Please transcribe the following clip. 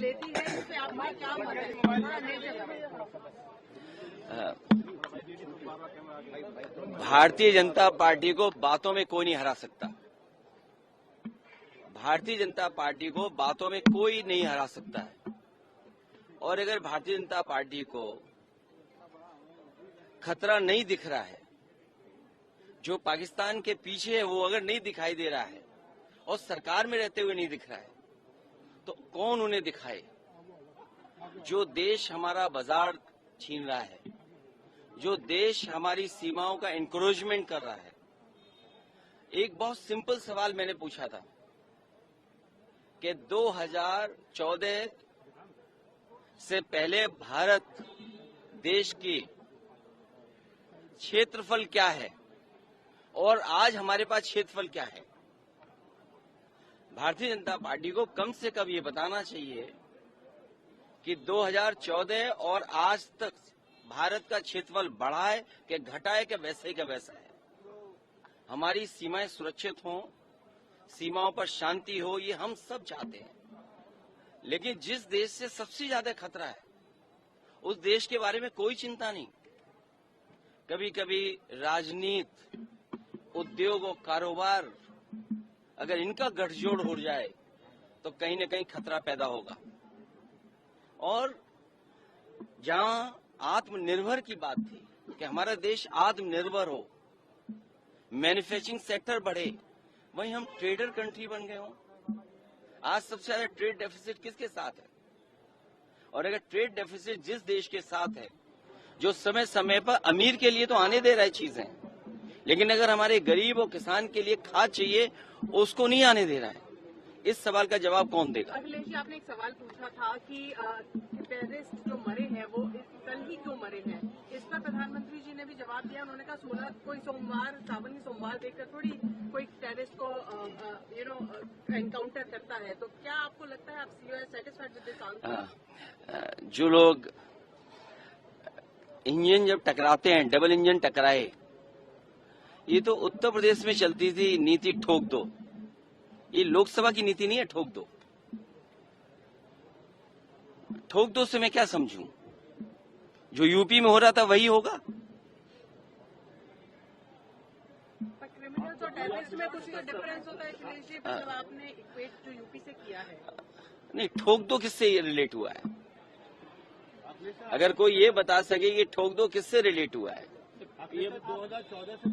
लेती है, इससे आपका क्या मत है? भारतीय जनता पार्टी को बातों में कोई नहीं हरा सकता। भारतीय जनता पार्टी को बातों में कोई नहीं हरा सकता है। और अगर भारतीय जनता पार्टी को खतरा नहीं दिख रहा है, जो पाकिस्तान के पीछे है वो अगर नहीं दिखाई दे रहा है और सरकार में रहते हुए नहीं दिख रहा है, तो कौन उन्हें दिखाए? जो देश हमारा बाजार छीन रहा है, जो देश हमारी सीमाओं का एनक्रोचमेंट कर रहा है। एक बहुत सिंपल सवाल मैंने पूछा था कि 2014 से पहले भारत देश की क्षेत्रफल क्या है और आज हमारे पास क्षेत्रफल क्या है। भारतीय जनता पार्टी को कम से कम ये बताना चाहिए कि 2014 और आज तक भारत का क्षेत्रफल बढ़ा है कि घटा है कि वैसे ही का वैसा है। हमारी सीमाएं सुरक्षित हों, सीमाओं पर शांति हो, ये हम सब चाहते हैं। लेकिन जिस देश से सबसे ज्यादा खतरा है उस देश के बारे में कोई चिंता नहीं। कभी कभी राजनीति, उद्योग और कारोबार अगर इनका गठजोड़ हो जाए तो कहीं न कहीं खतरा पैदा होगा। और जहां आत्मनिर्भर की बात थी कि हमारा देश आत्मनिर्भर हो, मैन्युफैक्चरिंग सेक्टर बढ़े, वहीं हम ट्रेडर कंट्री बन गए हों। आज सबसे ज्यादा ट्रेड डेफिसिट किसके साथ है? और अगर ट्रेड डेफिसिट जिस देश के साथ है जो समय समय पर अमीर के लिए तो आने दे रहा है चीजें, लेकिन अगर हमारे गरीब और किसान के लिए खाद चाहिए उसको नहीं आने दे रहा है, इस सवाल का जवाब कौन देगा? अखिलेश जी, आपने एक सवाल पूछा था कि टेररिस्ट जो मरे हैं वो कल ही क्यों मरे हैं। इस पर प्रधानमंत्री जी ने भी जवाब दिया। उन्होंने कहा 16 कोई सोमवार, सावन की सोमवार देखकर थोड़ी कोई टेररिस्ट को एनकाउंटर करता है। तो क्या आपको लगता है, आप you are satisfied with this answer? जो लोग इंजन जब टकराते हैं, डबल इंजन टकराए, ये तो उत्तर प्रदेश में चलती थी नीति ठोक दो। ये लोकसभा की नीति नहीं है ठोक दो। ठोक दो से मैं क्या समझूं? जो यूपी में हो रहा था वही होगा। क्रिमिनल्स और टेररिस्ट में कुछ डिफरेंस होता है अखिलेश जी, मतलब आपने इक्वेट जो यूपी से किया है। नहीं, ठोक दो किससे ये रिलेट हुआ है? अगर कोई ये बता सके कि ठोक दो किससे रिलेट हुआ है? ये 2014 से